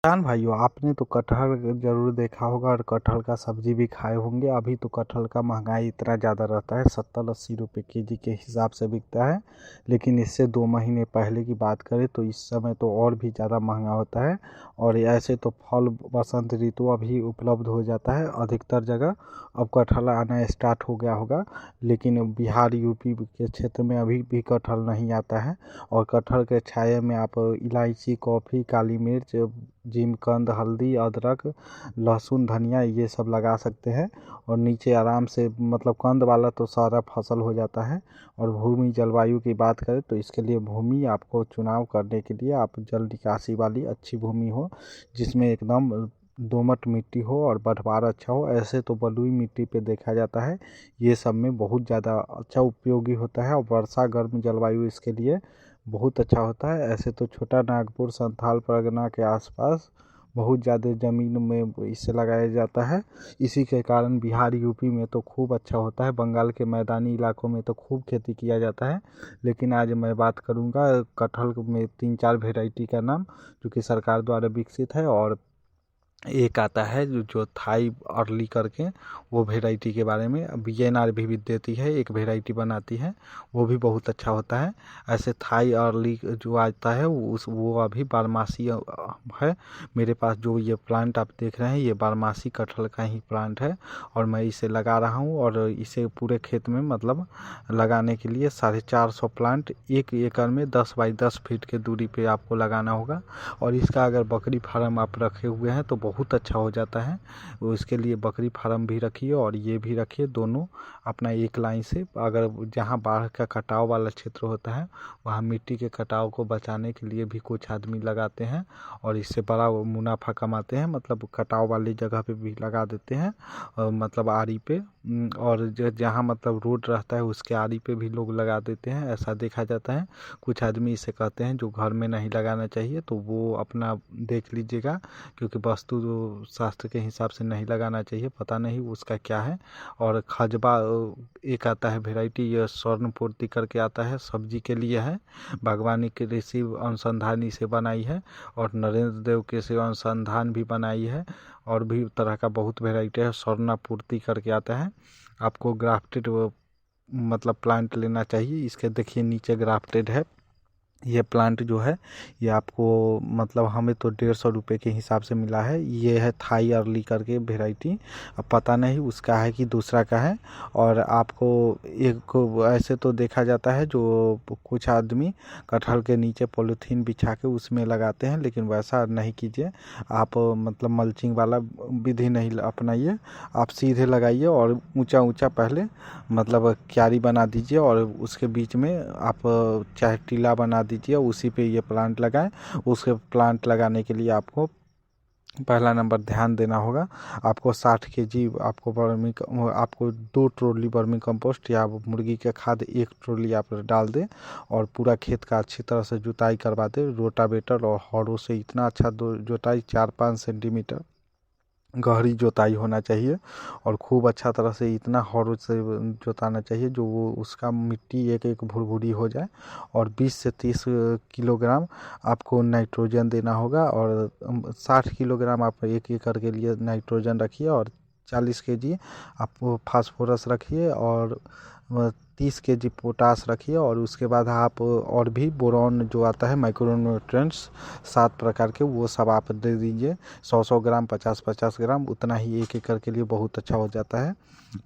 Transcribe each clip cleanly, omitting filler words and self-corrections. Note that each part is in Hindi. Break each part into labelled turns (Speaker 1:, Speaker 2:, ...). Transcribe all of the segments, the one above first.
Speaker 1: किसान भाइयों, आपने तो कटहल ज़रूर देखा होगा और कटहल का सब्जी भी खाए होंगे। अभी तो कटहल का महंगाई इतना ज़्यादा रहता है, 70-80 रुपये केजी के हिसाब से बिकता है। लेकिन इससे 2 महीने पहले की बात करें तो इस समय तो और भी ज़्यादा महंगा होता है। और ऐसे तो फल बसंत ऋतु अभी उपलब्ध हो जाता है अधिकतर जगह। अब कटहल आना स्टार्ट हो गया होगा, लेकिन बिहार यूपी के क्षेत्र में अभी भी कटहल नहीं आता है। और कटहल के छाये में आप इलायची, कॉफ़ी, काली मिर्च, जिमीकंद, हल्दी, अदरक, लहसुन, धनिया ये सब लगा सकते हैं। और नीचे आराम से मतलब कंद वाला तो सारा फसल हो जाता है। और भूमि जलवायु की बात करें तो इसके लिए भूमि आपको चुनाव करने के लिए आप जल निकासी वाली अच्छी भूमि हो, जिसमें एकदम दोमट मिट्टी हो और बढ़वार अच्छा हो। ऐसे तो बलुई मिट्टी पे देखा जाता है, ये सब में बहुत ज़्यादा अच्छा उपयोगी होता है। और वर्षा गर्म जलवायु इसके लिए बहुत अच्छा होता है। ऐसे तो छोटा नागपुर संथाल परगना के आसपास बहुत ज़्यादा ज़मीन में इसे लगाया जाता है। इसी के कारण बिहार यूपी में तो खूब अच्छा होता है। बंगाल के मैदानी इलाकों में तो खूब खेती किया जाता है। लेकिन आज मैं बात करूंगा कटहल में 3-4 वेराइटी का नाम, जो कि सरकार द्वारा विकसित है। और एक आता है जो थाई अर्ली करके, वो वेराइटी के बारे में बीएनआर भी देती है, एक वेराइटी बनाती है, वो भी बहुत अच्छा होता है। ऐसे थाई अर्ली जो आता है वो अभी बारहमासी है। मेरे पास जो ये प्लांट आप देख रहे हैं ये बारहमासी कटहल का ही प्लांट है। और मैं इसे लगा रहा हूँ और इसे पूरे खेत में मतलब लगाने के लिए 450 प्लांट 1 एकड़ में 10 बाई 10 फीट के दूरी पे आपको लगाना होगा। और इसका अगर बकरी फार्म आप रखे हुए हैं तो बहुत अच्छा हो जाता है। वो इसके लिए बकरी फार्म भी रखिए और ये भी रखिए, दोनों अपना एक लाइन से। अगर जहाँ बाढ़ का कटाव वाला क्षेत्र होता है वहाँ मिट्टी के कटाव को बचाने के लिए भी कुछ आदमी लगाते हैं और इससे बड़ा मुनाफा कमाते हैं। मतलब कटाव वाली जगह पे भी लगा देते हैं, मतलब आरी पे। और जहाँ मतलब रोड रहता है उसके आरी पे भी लोग लगा देते हैं, ऐसा देखा जाता है। कुछ आदमी इसे कहते हैं जो घर में नहीं लगाना चाहिए, तो वो अपना देख लीजिएगा, क्योंकि वास्तु शास्त्र के हिसाब से नहीं लगाना चाहिए, पता नहीं उसका क्या है। और खजबा एक आता है वेराइटी, यह स्वर्ण पूर्ति करके आता है, सब्जी के लिए है। बागवानी कृषि अनुसंधान इसे बनाई है और नरेंद्र देव कृषि अनुसंधान भी बनाई है। और भी तरह का बहुत वेराइटी है, स्वर्ण पूर्ति करके आता है। आपको ग्राफ्टेड मतलब प्लांट लेना चाहिए। इसके देखिए नीचे ग्राफ्टेड है ये प्लांट जो है, ये आपको मतलब हमें तो 150 रुपये के हिसाब से मिला है। ये है थाई अर्ली करके वेराइटी, अब पता नहीं उसका है कि दूसरा का है। और आपको एक ऐसे तो देखा जाता है जो कुछ आदमी कटहल के नीचे पॉलीथीन बिछा के उसमें लगाते हैं, लेकिन वैसा नहीं कीजिए आप। मतलब मल्चिंग वाला विधि नहीं अपनाइए, आप सीधे लगाइए और ऊंचा ऊंचा पहले मतलब क्यारी बना दीजिए और उसके बीच में आप चाहे टीला बना दीजिए, उसी पे ये प्लांट लगाएं। उसके प्लांट लगाने के लिए आपको पहला नंबर ध्यान देना होगा। आपको 60 केजी आपको 2 ट्रॉली वर्मी कंपोस्ट या मुर्गी के खाद 1 ट्रॉली आप डाल दें और पूरा खेत का अच्छी तरह से जुताई करवा दें रोटावेटर और हौरों से। इतना अच्छा जुताई 4-5 सेंटीमीटर गहरी जोताई होना चाहिए और खूब अच्छा तरह से इतना हौर से जोताना चाहिए जो वो उसका मिट्टी एक एक भुरभुरी हो जाए। और 20 से 30 किलोग्राम आपको नाइट्रोजन देना होगा। और 60 किलोग्राम आप 1 एकड़ के लिए नाइट्रोजन रखिए और 40 केजी आप फास्फोरस रखिए और 30 केजी पोटास रखिए। और उसके बाद आप और भी बोरॉन जो आता है माइक्रोन्यूट्रिएंट्स 7 प्रकार के, वो सब आप दे दीजिए। 100-100 ग्राम 50-50 ग्राम उतना ही 1 एकड़ के लिए बहुत अच्छा हो जाता है।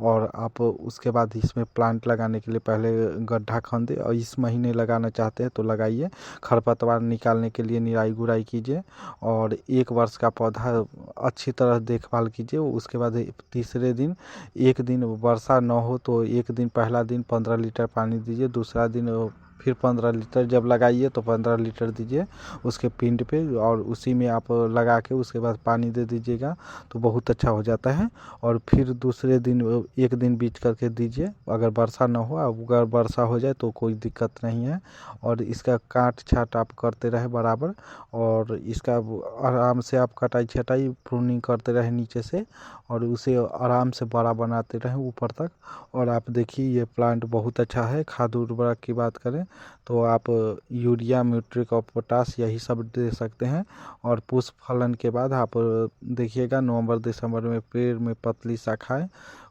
Speaker 1: और आप उसके बाद इसमें प्लांट लगाने के लिए पहले गड्ढा खंदे और इस महीने लगाना चाहते हैं तो लगाइए। खरपतवार निकालने के लिए निराई गुड़ाई कीजिए और 1 वर्ष का पौधा अच्छी तरह देखभाल कीजिए। उसके बाद तीसरे दिन एक दिन वर्षा न हो तो एक दिन पहला दिन 15 लीटर पानी दीजिए, दूसरा दिन फिर 15 लीटर, जब लगाइए तो 15 लीटर दीजिए उसके पिंड पे। और उसी में आप लगा के उसके बाद पानी दे दीजिएगा तो बहुत अच्छा हो जाता है। और फिर दूसरे दिन एक दिन बीच करके दीजिए अगर वर्षा न हो। अगर वर्षा हो जाए तो कोई दिक्कत नहीं है। और इसका काट छाट आप करते रहे बराबर और इसका आराम से आप कटाई छटाई प्रूनिंग करते रहे नीचे से और उसे आराम से बड़ा बनाते रहें ऊपर तक। और आप देखिए ये प्लांट बहुत अच्छा है। खाद उर्वरक की बात करें तो आप यूरिया, म्यूट्रिक और पोटाश यही सब दे सकते हैं। और पुष्प फलन के बाद आप देखिएगा नवंबर दिसंबर में पेड़ में पतली शाखाएं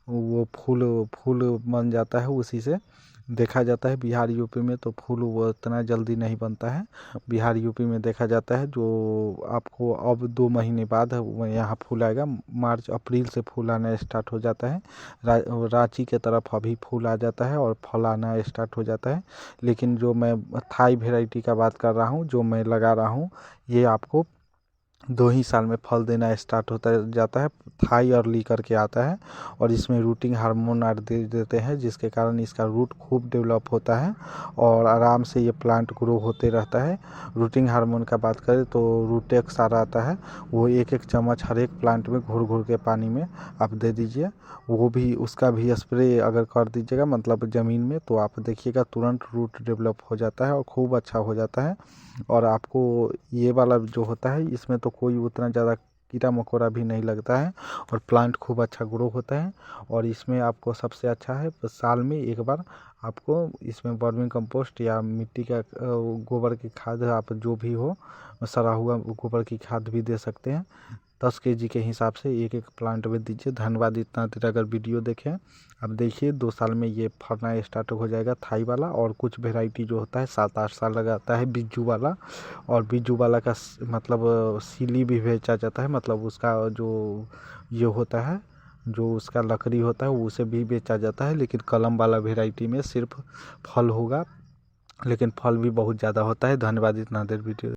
Speaker 1: वो फूल फूल बन जाता है। उसी से देखा जाता है बिहार यूपी में तो फूल वो इतना जल्दी नहीं बनता है। बिहार यूपी में देखा जाता है जो आपको अब 2 महीने बाद यहाँ फूल आएगा। मार्च अप्रैल से फूल आना स्टार्ट हो जाता है। रांची के तरफ अभी फूल आ जाता है और फल आना स्टार्ट हो जाता है। लेकिन जो मैं थाई वेराइटी का बात कर रहा हूँ, जो मैं लगा रहा हूँ, ये आपको 2 ही साल में फल देना स्टार्ट होता जाता है। थाई अर्ली करके आता है और इसमें रूटिंग हार्मोन दे देते हैं, जिसके कारण इसका रूट खूब डेवलप होता है और आराम से ये प्लांट ग्रो होते रहता है। रूटिंग हार्मोन का बात करें तो रूटेक्स आता है, वो 1-1 चम्मच हर एक प्लांट में घुर घुर के पानी में आप दे दीजिए। वो भी उसका भी स्प्रे अगर कर दीजिएगा मतलब ज़मीन में, तो आप देखिएगा तुरंत रूट डेवलप हो जाता है और खूब अच्छा हो जाता है। और आपको ये वाला जो होता है इसमें तो कोई उतना ज़्यादा कीड़ा मकोड़ा भी नहीं लगता है और प्लांट खूब अच्छा ग्रो होता है। और इसमें आपको सबसे अच्छा है साल में एक बार आपको इसमें वर्मी कंपोस्ट या मिट्टी का गोबर की खाद आप जो भी हो सड़ा हुआ गोबर की खाद भी दे सकते हैं। 10 kg के हिसाब से 1-1 प्लांट में दीजिए। धन्यवाद इतना देर अगर वीडियो देखें। अब देखिए 2 साल में ये फलना स्टार्ट हो जाएगा थाई वाला। और कुछ वेराइटी जो होता है 7-8 साल लगाता है बिज्जू वाला। और बिज्जू वाला का मतलब सीली भी बेचा जाता है, मतलब उसका जो ये होता है जो उसका लकड़ी होता है उसे भी बेचा जाता है। लेकिन कलम वाला वेराइटी में सिर्फ फल होगा, लेकिन फल भी बहुत ज़्यादा होता है। धन्यवाद इतना देर वीडियो